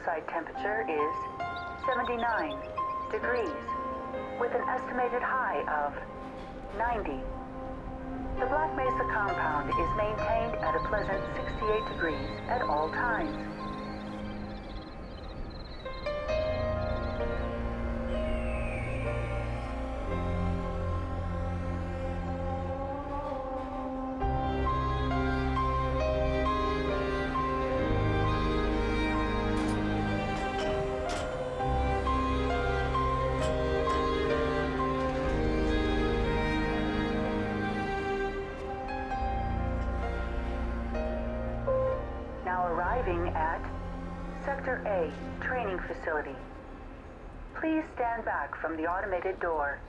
outside temperature is 79 degrees, with an estimated high of 90. The Black Mesa compound is maintained at a pleasant 68 degrees at all times. Arriving at Sector A training facility. Please stand back from the automated door.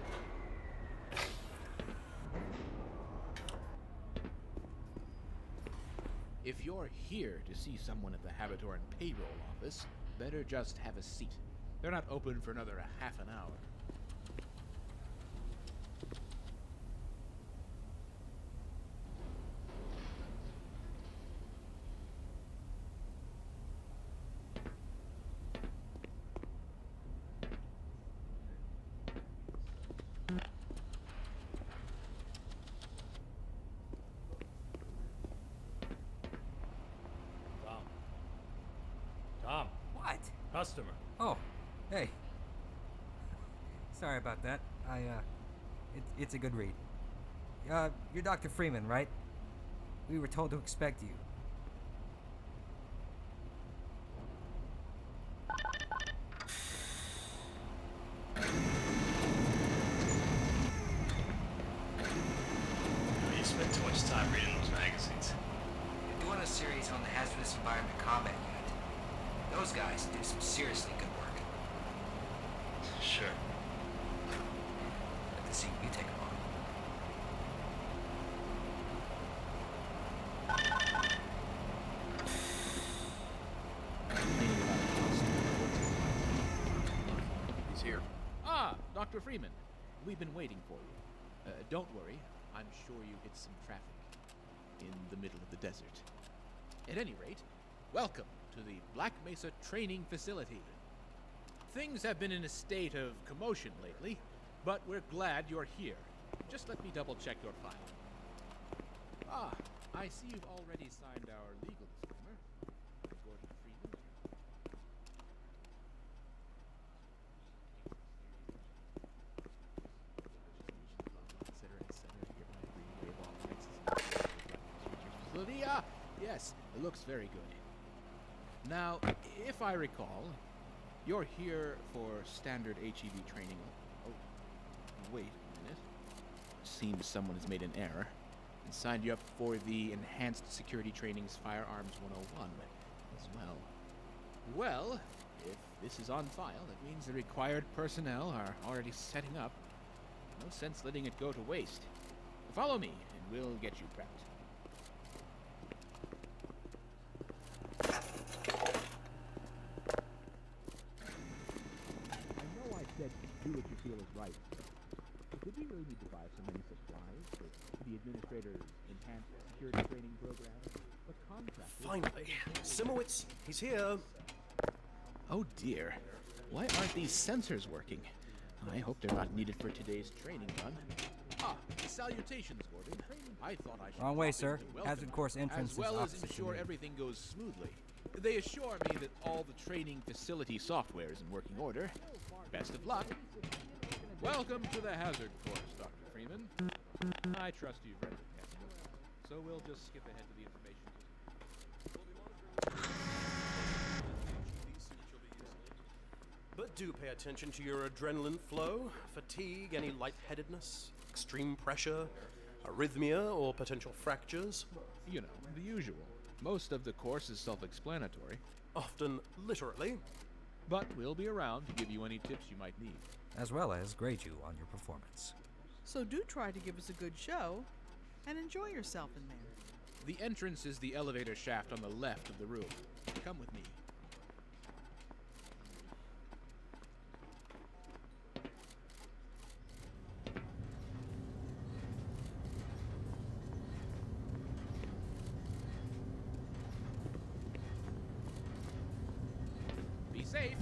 If you're here to see someone at the Habitoran payroll office, better just have a seat. They're not open for another half an hour. Tom. What? Customer. Oh, hey. Sorry about that. It's a good read. You're Dr. Freeman, right? We were told to expect you. You spent too much time reading those magazines. You're doing a series on the Hazardous Environment Combat Unit. Those guys do some seriously good work. Sure. Let the seat you take them on. He's here. Ah, Dr. Freeman. We've been waiting for you. Don't worry. I'm sure you hit some traffic in the middle of the desert. At any rate, welcome to the Black Mesa Training Facility. Things have been in a state of commotion lately, but we're glad you're here. Just let me double-check your file. Ah, I see you've already signed our legal disclaimer. Gordon Freeman. Facility. Yes, it looks very good. Now, if I recall, you're here for standard HEV training. Oh, wait a minute. Seems someone has made an error and signed you up for the Enhanced Security Training's Firearms 101 as well. Well, if this is on file, that means the required personnel are already setting up. No sense letting it go to waste. Follow me, and we'll get you prepped. Do what you feel is right. But did we really need to buy so many supplies for the administrator's enhanced security training program? What contract? Finally, Simowitz, he's here. Oh dear. Why aren't these sensors working? I hope they're not needed for today's training run. Ah, salutations, Gordon. I thought I should. Wrong way, pop in sir. to welcome Hazard course entrance as well is as opposite ensure the everything goes smoothly. They assure me that all the training facility software is in working order. Best of luck. Welcome to the Hazard Course, Dr. Freeman. I trust you've read the textbook, so we'll just skip ahead to the information. But do pay attention to your adrenaline flow, fatigue, any lightheadedness, extreme pressure, arrhythmia, or potential fractures. You know, the usual. Most of the course is self-explanatory. Often literally. But we'll be around to give you any tips you might need. as well as grade you on your performance. So do try to give us a good show and enjoy yourself in there. The entrance is the elevator shaft on the left of the room. Come with me. safe.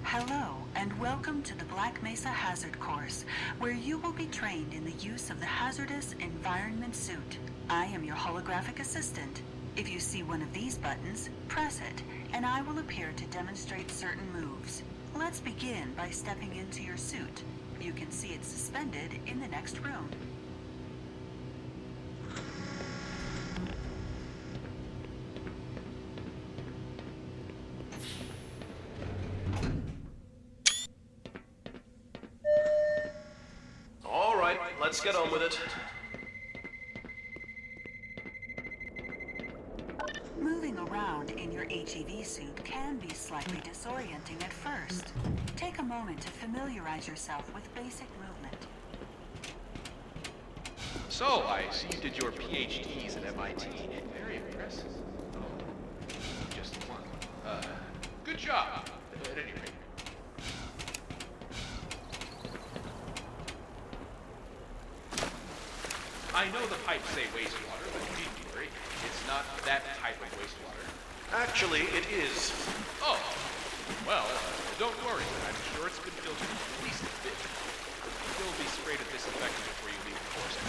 Hello, and welcome to the Black Mesa Hazard Course, where you will be trained in the use of the hazardous environment suit. I am your holographic assistant. If you see one of these buttons, press it, and I will appear to demonstrate certain moves. Let's begin by stepping into your suit. You can see it suspended in the next room. All right, let's get on with it. Moving around in your HEV suit can be slightly disorienting at first. Take a moment to familiarize yourself with basic movement. So, I see you did your PhDs at MIT. Very impressive. Oh, just one. Good job, at any rate. I know the pipes say wastewater, but needn't worry. It's not that type of wastewater. Actually, it is. Oh, well, don't worry. I'm sure it's been filtered at least a bit. You'll be sprayed with disinfectant before you leave the course.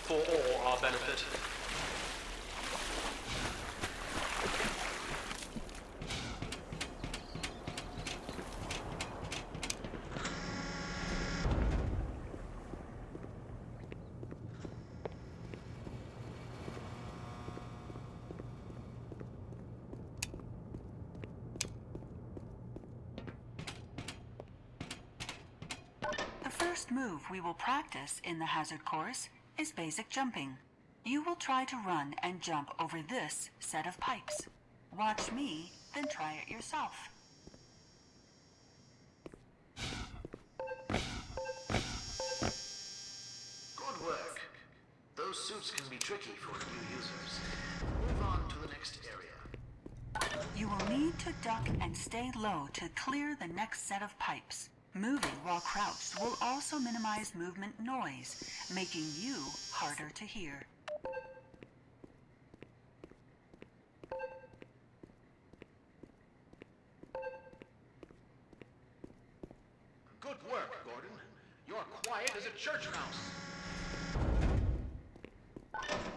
For all our benefit. The first move we will practice in the hazard course is basic jumping. You will try to run and jump over this set of pipes. Watch me, then try it yourself. Good work. Those suits can be tricky for new users. Move on to the next area. You will need to duck and stay low to clear the next set of pipes. Moving while crouched will also minimize movement noise, making you harder to hear. Good work, Gordon. You're quiet as a church mouse.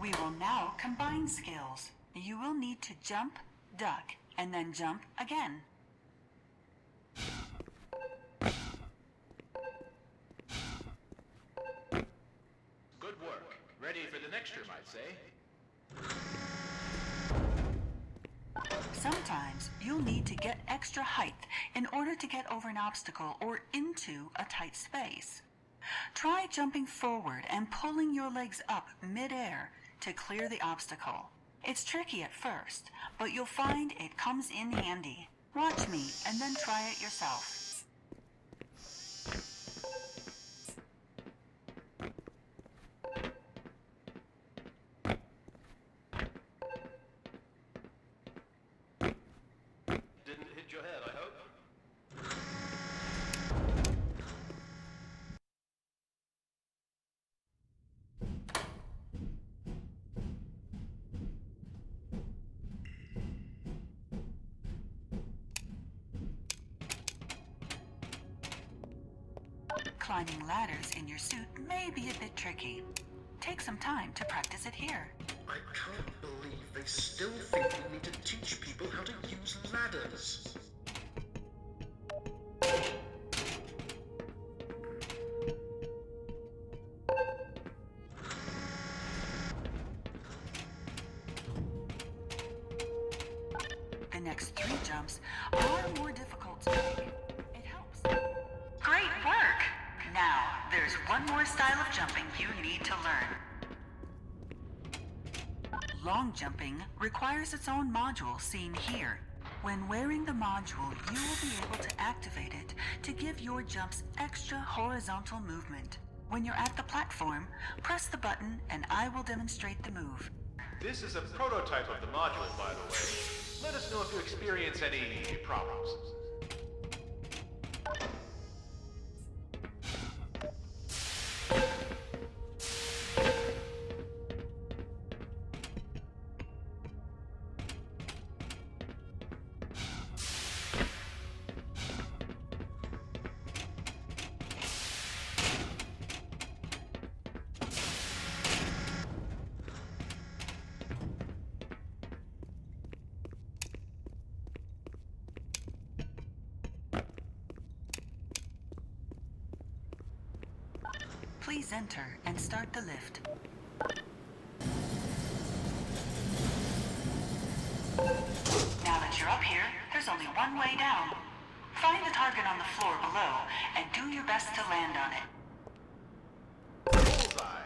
We will now combine skills. You will need to jump, duck, and then jump again. Good work. Ready for the next room, I'd say. Sometimes you'll need to get extra height in order to get over an obstacle or into a tight space. Try jumping forward and pulling your legs up mid-air to clear the obstacle. It's tricky at first, but you'll find it comes in handy. Watch me and then try it yourself. Didn't hit your head, I hope. Climbing ladders in your suit may be a bit tricky. Take some time to practice it here. I can't believe they still think we need to teach people how to use ladders. The next 3 jumps are more difficult to make. It helps. Great work! Now, there's one more style of jumping you need to learn. Long jumping requires its own module seen here. When wearing the module, you will be able to activate it to give your jumps extra horizontal movement. When you're at the platform, press the button and I will demonstrate the move. This is a prototype of the module, by the way. Let us know if you experience any problems. Please enter and start the lift. Now that you're up here, there's only one way down. Find the target on the floor below and do your best to land on it. Bullseye.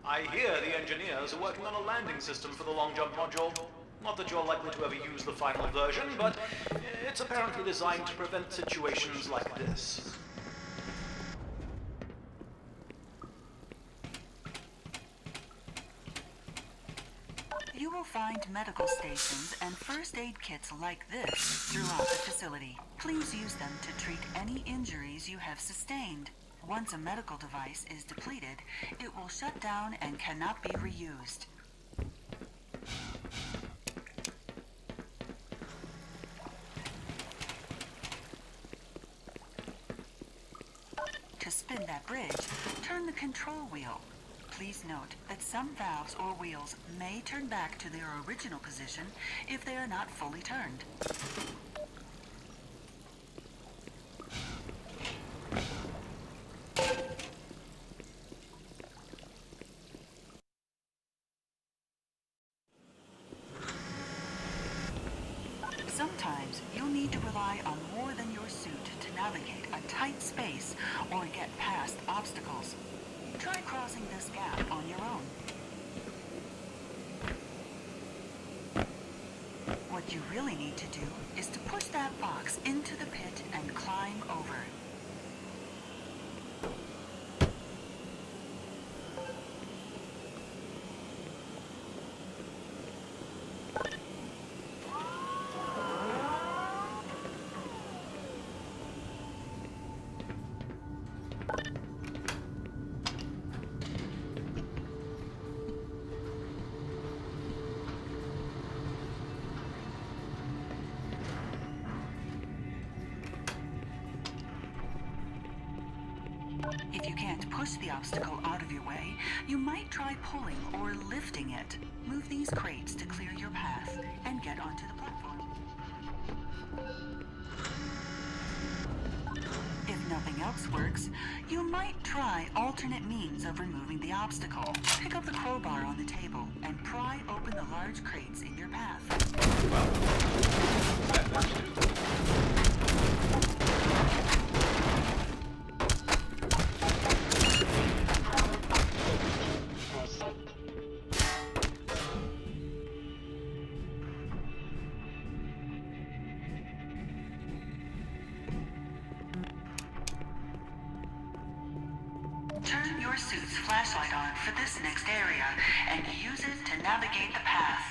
I hear the engineers are working on a landing system for the long jump module. Not that you're likely to ever use the final version, but it's apparently designed to prevent situations like this. You will find medical stations and first aid kits like this throughout the facility. Please use them to treat any injuries you have sustained. Once a medical device is depleted, it will shut down and cannot be reused. To spin that bridge, turn the control wheel. Please note that some valves or wheels may turn back to their original position if they are not fully turned. Sometimes you'll need to rely on more than your suit to navigate a tight space or get past obstacles. Try crossing this gap on your own. What you really need to do is to push that box into the pit and climb over. If you can't push the obstacle out of your way, you might try pulling or lifting it. Move these crates to clear your path and get onto the platform. If nothing else works, you might try alternate means of removing the obstacle. Pick up the crowbar on the table and pry open the large crates in your path. That works too. Turn your suit's flashlight on for this next area and use it to navigate the path.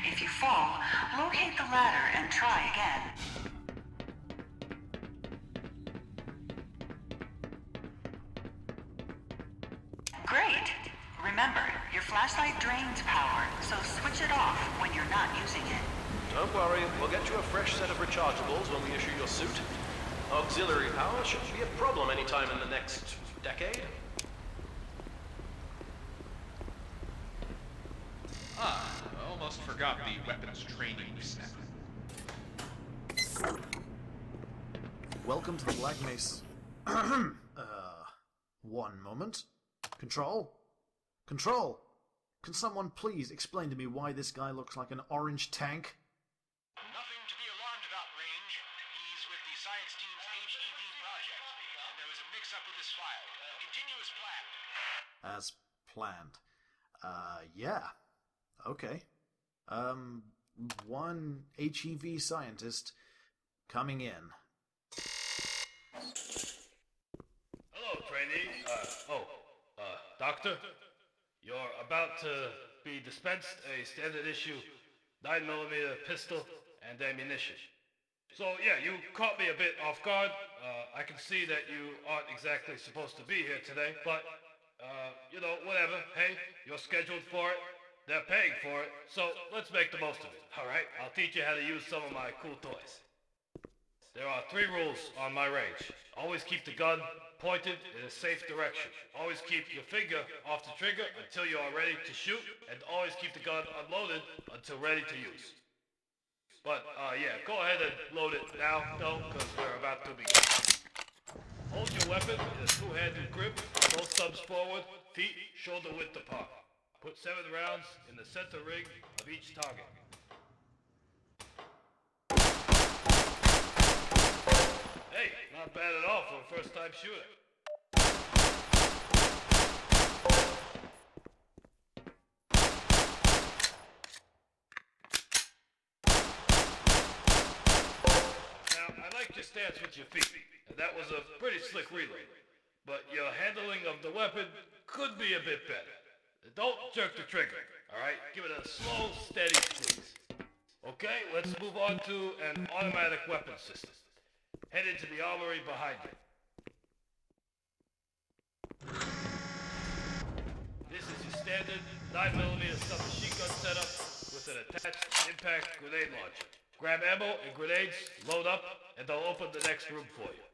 If you fall, locate the ladder and try again. Great! Remember, your flashlight drains power, so switch it off when you're not using it. Don't worry, we'll get you a fresh set of rechargeables when we issue your suit. Auxiliary power shouldn't be a problem anytime in the next decade. I almost forgot the weapons training step. Welcome to the Black Mesa. One moment. Control? Control! Can someone please explain to me why this guy looks like an orange tank? Nothing to be alarmed about, Range. He's with the science team's HEV project, and there was a mix-up with his file. Continue as planned. As planned. Yeah. Okay. One HEV scientist Coming in. Hello, trainee. Doctor. You're about to be dispensed a standard issue 9mm pistol and ammunition. So yeah, you caught me a bit off guard. I can see that you aren't exactly supposed to be here today, but whatever. Hey, you're scheduled for it. They're paying for it, so let's make the most of it, alright? I'll teach you how to use some of my cool toys. There are 3 rules on my range. Always keep the gun pointed in a safe direction. Always keep your finger off the trigger until you are ready to shoot, and always keep the gun unloaded until ready to use. But, go ahead and load it now, though, because we're about to begin. Hold your weapon in a 2-handed grip, both thumbs forward, feet shoulder width apart. Put 7 rounds in the center ring of each target. Hey, not bad at all for a first-time shooter. Now, I like your stance with your feet, and that was a pretty slick reload. But your handling of the weapon could be a bit better. Don't jerk the trigger, alright? Give it a slow, steady squeeze. Okay, let's move on to an automatic weapon system. Head into the armory behind you. This is your standard 9mm submachine gun setup with an attached impact grenade launcher. Grab ammo and grenades, load up, and they'll open the next room for you.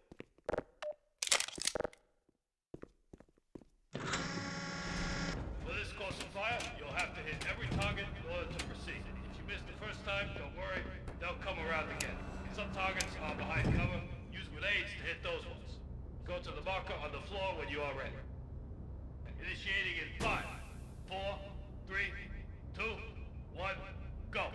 For this course of fire, you'll have to hit every target in order to proceed. If you miss the first time, don't worry, they'll come around again. Some targets are behind cover. Use grenades to hit those ones. Go to the marker on the floor when you are ready. Initiating in 5, 4, 3, 2, 1, go.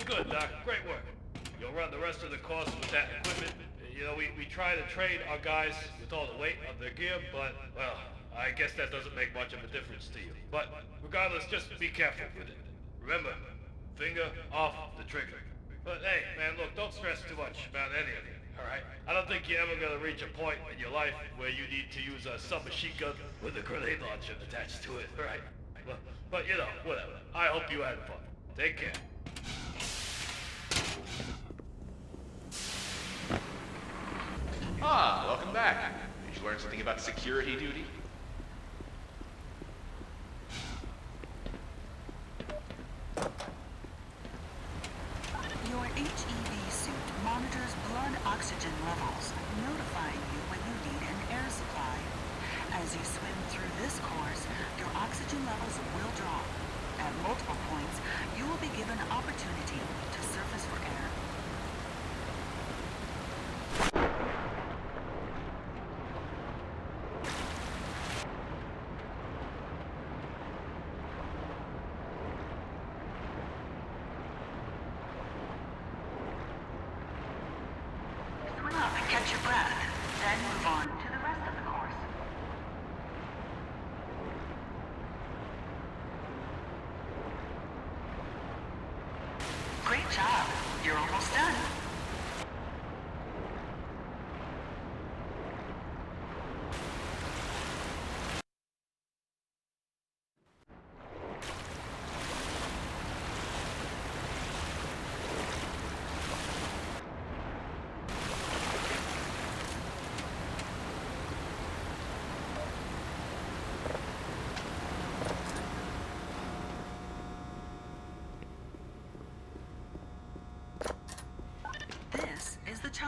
Good, Doc. Great work. You'll run the rest of the course with that equipment. We try to train our guys with all the weight of their gear, but, well, I guess that doesn't make much of a difference to you. But regardless, just be careful with it. Remember, finger off the trigger. But hey, man, look, don't stress too much about any of it, alright? I don't think you're ever gonna reach a point in your life where you need to use a submachine gun with a grenade launcher attached to it, right? But whatever. I hope you had fun. Take care. Ah, welcome back. Did you learn something about security duty? Your HEV suit monitors blood oxygen levels, notifying you when you need an air supply. As you swim through this course, your oxygen levels will drop. At multiple points, you will be given an opportunity to surface for air. Swim up and catch your breath, then move on to the rest of the course. Great job. You're almost done.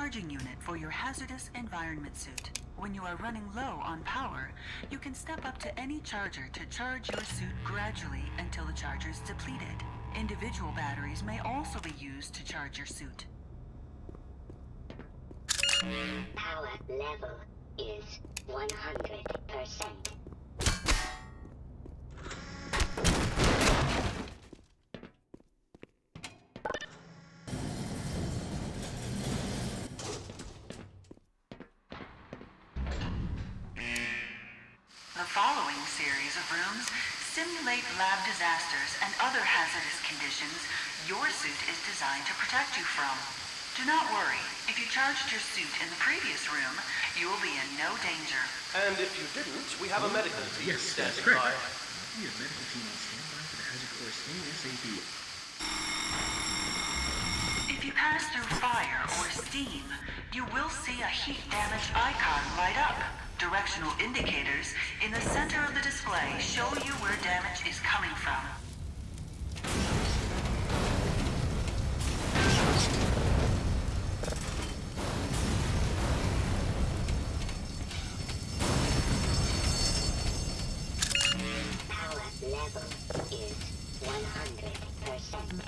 charging unit for your hazardous environment suit. When you are running low on power, you can step up to any charger to charge your suit gradually until the charger is depleted. Individual batteries may also be used to charge your suit. Power level is 100%. The following series of rooms simulate lab disasters and other hazardous conditions your suit is designed to protect you from. Do not worry. If you charged your suit in the previous room, you will be in no danger. And if you didn't, we have a medical team standing by. We have medical team on standby for the Hazard Course ASAP. If you pass through fire or steam, you will see a heat damage icon light up. Directional indicators in the center of the display show you where damage is coming from. Power level is 100%.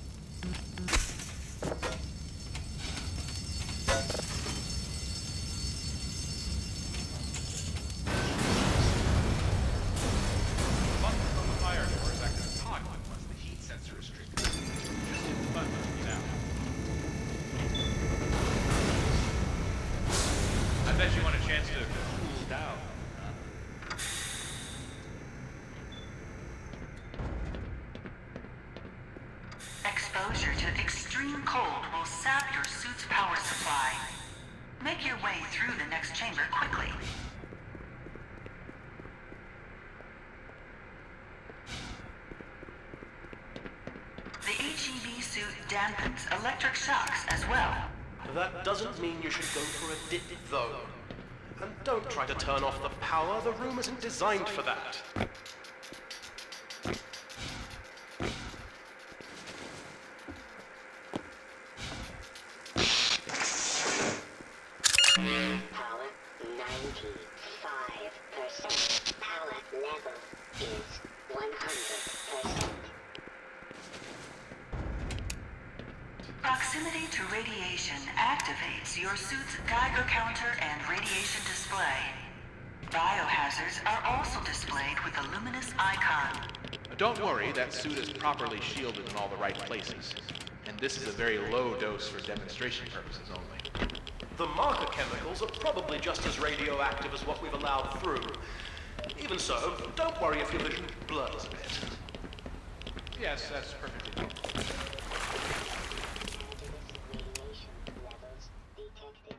Exposure to extreme cold will sap your suit's power supply. Make your way through the next chamber quickly. The HEV suit dampens electric shocks as well. That doesn't mean you should go for a dip, though. And don't try to turn off the power. The room isn't designed for that. Power 95%. Power level is 100%. Proximity to radiation activates your suit's Geiger counter and radiation display. Biohazards are also displayed with a luminous icon. Don't worry, that suit is properly shielded in all the right places. And this is a very low dose for demonstration purposes only. The marker chemicals are probably just as radioactive as what we've allowed through. Even so, don't worry if your vision blurs a bit. Yes, that's perfectly fine. Radiation levels detected.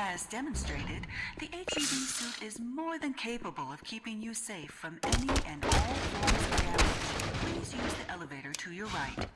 As demonstrated, the HEV suit is more than capable of keeping you safe from any and all forms of damage. Please use the elevator to your right.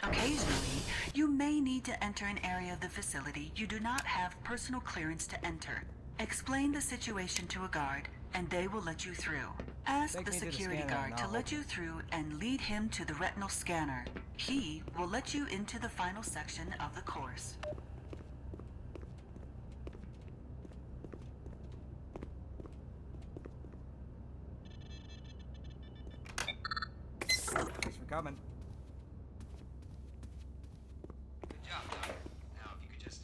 Occasionally, you may need to enter an area of the facility you do not have personal clearance to enter. Explain the situation to a guard, and they will let you through. Ask Take the me to the security scanner guard to now. let you through and lead him to the retinal scanner. He will let you into the final section of the course. Thanks for coming. Good job, Doc. Now, if you could just,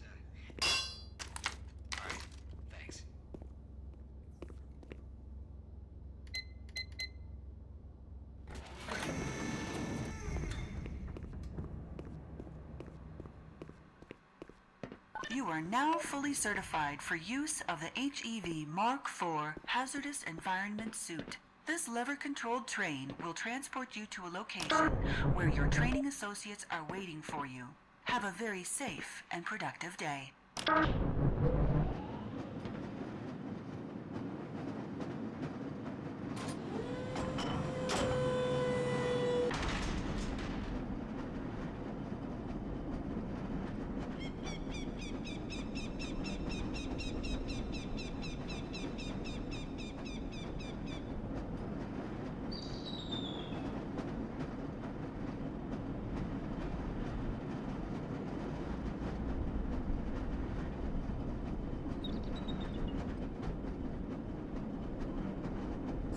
Alright, thanks. You are now fully certified for use of the HEV Mark IV Hazardous Environment Suit. This lever-controlled train will transport you to a location where your training associates are waiting for you. Have a very safe and productive day.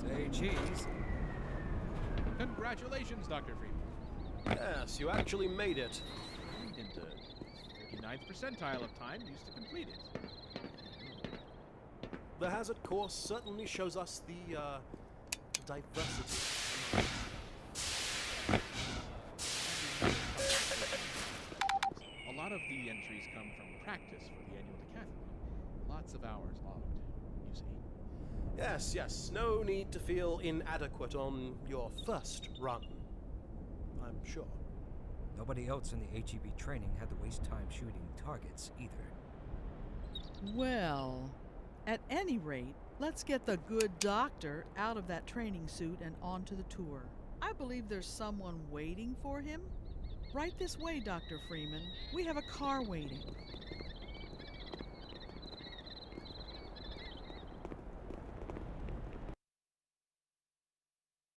Say cheese. Congratulations, Dr. Freeman. Yes, you actually made it. In the 39th percentile of time used to complete it. The hazard course certainly shows us the, diversity. A lot of the entries come from practice for the annual decathlon. Lots of hours logged, you see. Yes, no need to feel inadequate on your first run. I'm sure. Nobody else in the HEB training had to waste time shooting targets either. Well, at any rate, let's get the good doctor out of that training suit and onto the tour. I believe there's someone waiting for him. Right this way, Dr. Freeman. We have a car waiting.